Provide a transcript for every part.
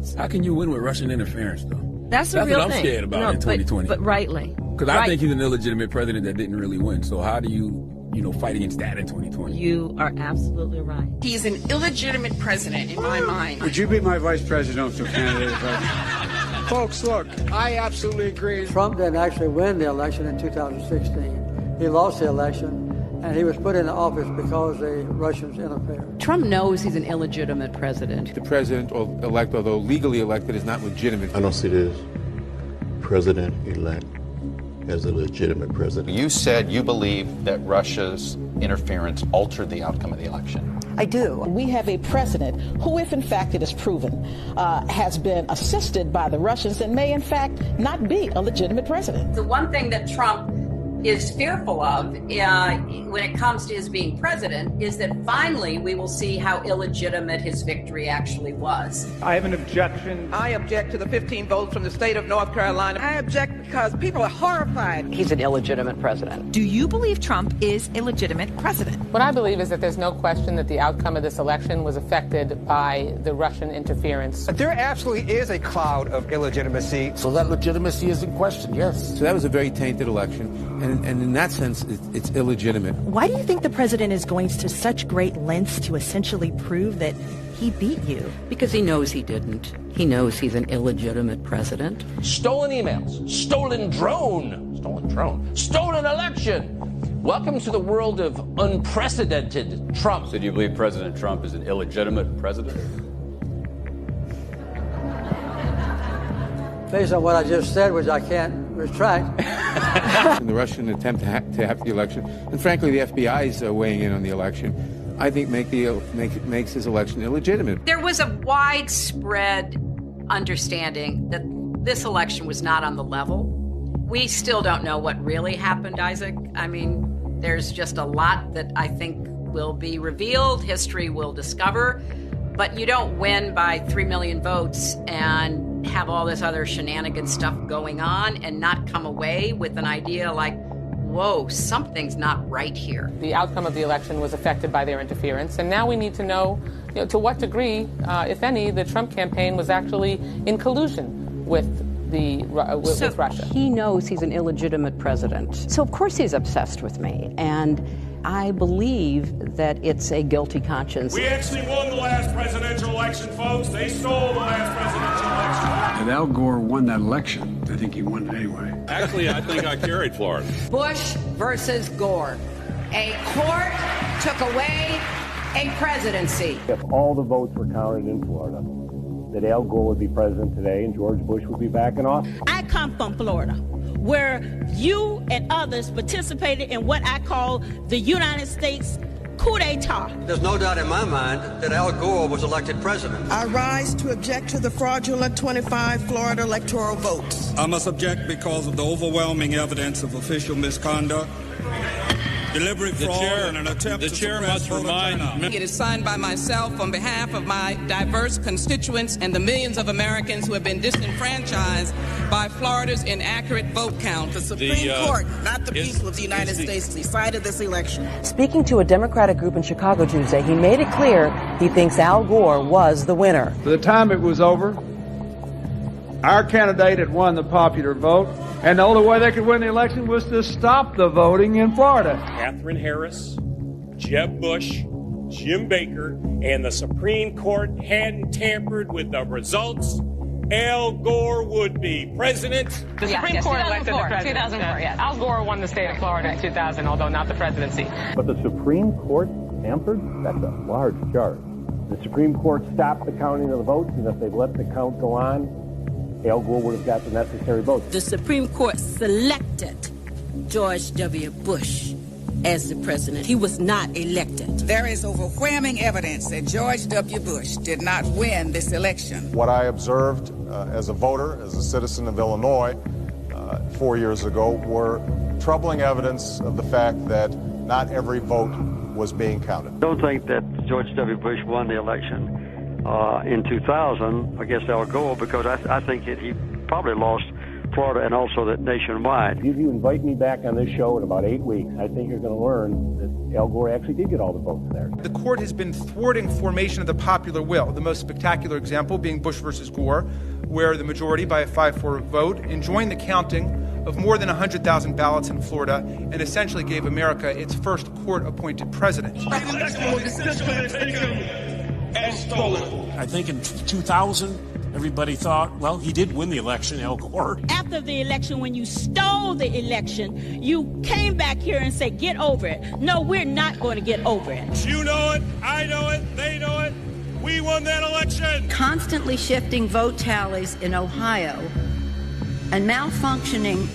votes. How can you win with Russian interference, though? That's the real what I'm thing. scared about in 2020. But rightly. Because I think he's an illegitimate president that didn't really win. So how do you fight against that in 2020? You are absolutely right. He's an illegitimate president in my mind. Would you be my vice presidential candidate? Folks, look, I absolutely agree. Trump didn't actually win the election in 2016. He lost the election, and he was put into office because the Russians interfered. Trump knows he's an illegitimate president. The president-elect, although legally elected, is not legitimate. I don't see this president-elect as a legitimate president. You said you believe that Russia's interference altered the outcome of the election. I do. We have a president who, if in fact it is proven, has been assisted by the Russians and may in fact not be a legitimate president. The one thing that Trump is fearful of when it comes to his being president is that finally we will see how illegitimate his victory actually was. I have an objection. I object to the 15 votes from the state of North Carolina. I object because people are horrified. He's an illegitimate president. Do you believe Trump is a legitimate president? What I believe is that there's no question that the outcome of this election was affected by the Russian interference. There absolutely is a cloud of illegitimacy. So that legitimacy is in question, yes. So that was a very tainted election. And in that sense, it's illegitimate. Why do you think the president is going to such great lengths to essentially prove that he beat you? Because he knows he didn't. He knows he's an illegitimate president. Stolen emails, stolen drone, stolen election. Welcome to the world of unprecedented Trump. So do you believe President Trump is an illegitimate president? Based on what I just said, which I can't retract. In the Russian attempt to have the election, and frankly, the FBI's weighing in on the election, I think makes his election illegitimate. There was a widespread understanding that this election was not on the level. We still don't know what really happened, Isaac. I mean, there's just a lot that I think will be revealed, history will discover, but you don't win by 3 million votes and have all this other shenanigan stuff going on and not come away with an idea like, whoa, something's not right here. The outcome of the election was affected by their interference, and now we need to know, to what degree, if any, the Trump campaign was actually in collusion with Russia. He knows he's an illegitimate president. So of course he's obsessed with me, and I believe that it's a guilty conscience. We actually won the last presidential election, folks. They stole the last presidential election. And Al Gore won that election. I think he won it anyway. Actually, I think I carried Florida. Bush versus Gore. A court took away a presidency. If all the votes were counted in Florida, that Al Gore would be president today and George Bush would be back in office. I come from Florida, where you and others participated in what I call the United States coup d'etat. There's no doubt in my mind that Al Gore was elected president. I rise to object to the fraudulent 25 Florida electoral votes. I must object because of the overwhelming evidence of official misconduct, deliberate fraud, and an attempt to suppress voter turnout. It is signed by myself on behalf of my diverse constituents and the millions of Americans who have been disenfranchised by Florida's inaccurate vote count. The Supreme Court, not the people of the United States, decided this election. Speaking to a Democratic group in Chicago Tuesday, he made it clear he thinks Al Gore was the winner. By the time it was over, our candidate had won the popular vote, and the only way they could win the election was to stop the voting in Florida. Catherine Harris, Jeb Bush, Jim Baker, and the Supreme Court hadn't tampered with the results, Al Gore would be president. The Supreme Court elected the president. 2004, yes. Al Gore won the state of Florida in 2000, although not the presidency. But the Supreme Court tampered? That's a large charge. The Supreme Court stopped the counting of the votes, and if they'd let the count go on, Al Gore would have got the necessary votes. The Supreme Court selected George W. Bush as the president. He was not elected. There is overwhelming evidence that George W. Bush did not win this election. What I observed as a voter, as a citizen of Illinois 4 years ago, were troubling evidence of the fact that not every vote was being counted. I don't think that George W. Bush won the election in 2000 against Al Gore, because I think he probably lost Florida and also that nationwide. If you invite me back on this show in about 8 weeks, I think you're going to learn that Al Gore actually did get all the votes there. The court has been thwarting formation of the popular will, the most spectacular example being Bush versus Gore, where the majority, by a 5-4 vote, enjoined the counting of more than 100,000 ballots in Florida and essentially gave America its first court-appointed president. I think in 2000, everybody thought, well, he did win the election, Al Gore. After the election, when you stole the election, you came back here and said, get over it. No, we're not going to get over it. You know it, I know it, they know it. We won that election. Constantly shifting vote tallies in Ohio and malfunctioning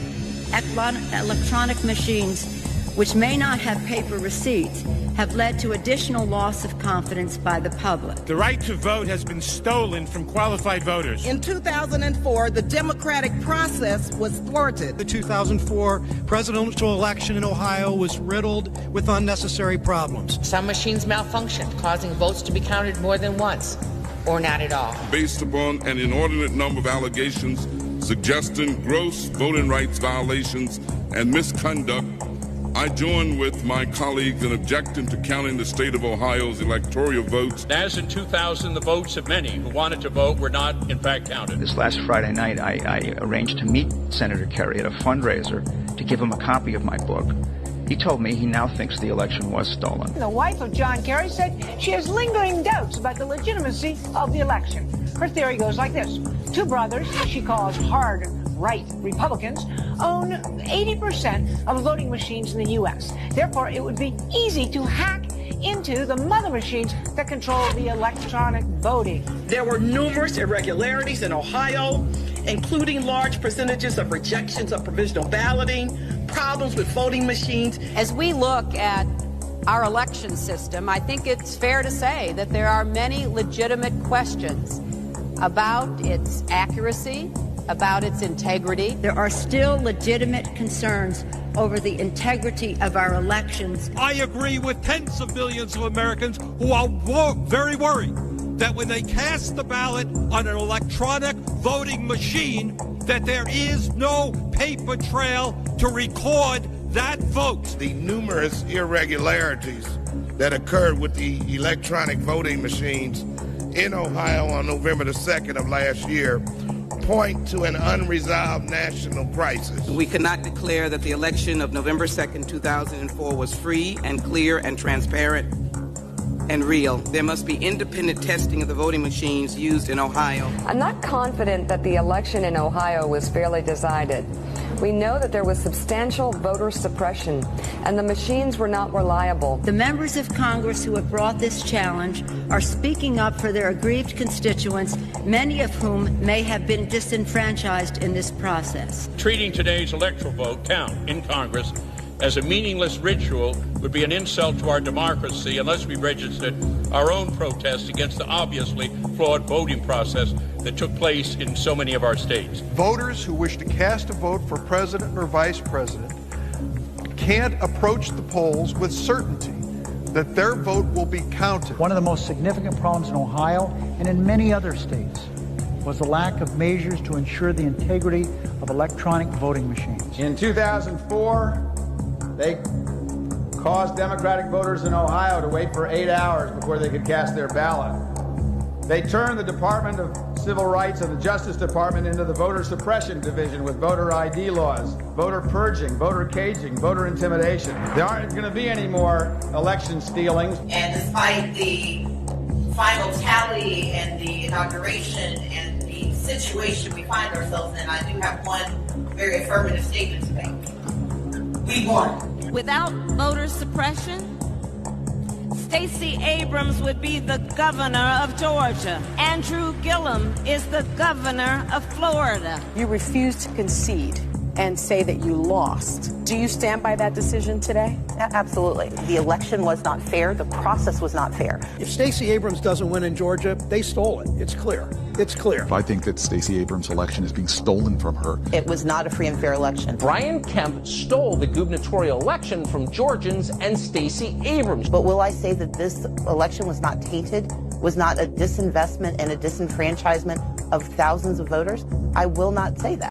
electronic machines, which may not have paper receipts, have led to additional loss of confidence by the public. The right to vote has been stolen from qualified voters. In 2004, the democratic process was thwarted. The 2004 presidential election in Ohio was riddled with unnecessary problems. Some machines malfunctioned, causing votes to be counted more than once, or not at all. Based upon an inordinate number of allegations suggesting gross voting rights violations and misconduct, I join with my colleagues in objecting to counting the state of Ohio's electoral votes. As in 2000, the votes of many who wanted to vote were not, in fact, counted. This last Friday night, I arranged to meet Senator Kerry at a fundraiser to give him a copy of my book. He told me he now thinks the election was stolen. The wife of John Kerry said she has lingering doubts about the legitimacy of the election. Her theory goes like this. Two brothers, she calls hard right Republicans, own 80% of voting machines in the U.S. Therefore, it would be easy to hack into the mother machines that control the electronic voting. There were numerous irregularities in Ohio, including large percentages of rejections of provisional balloting, problems with voting machines. As we look at our election system, I think it's fair to say that there are many legitimate questions about its accuracy, about its integrity. There are still legitimate concerns over the integrity of our elections. I agree with tens of millions of Americans who are very worried that when they cast the ballot on an electronic voting machine, that there is no paper trail to record that vote. The numerous irregularities that occurred with the electronic voting machines in Ohio on November the 2nd of last year point to an unresolved national crisis. We cannot declare that the election of November 2nd, 2004 was free and clear and transparent and real. There must be independent testing of the voting machines used in Ohio. I'm not confident that the election in Ohio was fairly decided. We know that there was substantial voter suppression, and the machines were not reliable. The members of Congress who have brought this challenge are speaking up for their aggrieved constituents, many of whom may have been disenfranchised in this process. Treating today's electoral vote count in Congress as a meaningless ritual would be an insult to our democracy unless we registered our own protest against the obviously flawed voting process that took place in so many of our states. Voters who wish to cast a vote for president or vice president can't approach the polls with certainty that their vote will be counted. One of the most significant problems in Ohio and in many other states was the lack of measures to ensure the integrity of electronic voting machines. In 2004, they caused Democratic voters in Ohio to wait for 8 hours before they could cast their ballot. They turned the Department of Civil Rights and the Justice Department into the voter suppression division with voter ID laws, voter purging, voter caging, voter intimidation. There aren't going to be any more election stealings. And despite the final tally and the inauguration and the situation we find ourselves in, I do have one very affirmative statement to make. We won. Without voter suppression, Stacey Abrams would be the governor of Georgia. Andrew Gillum is the governor of Florida. You refused to concede and say that you lost. Do you stand by that decision today? Absolutely. The election was not fair. The process was not fair. If Stacey Abrams doesn't win in Georgia, they stole it. It's clear. It's clear. I think that Stacey Abrams' election is being stolen from her. It was not a free and fair election. Brian Kemp stole the gubernatorial election from Georgians and Stacey Abrams. But will I say that this election was not tainted, was not a disinvestment and a disenfranchisement of thousands of voters? I will not say that.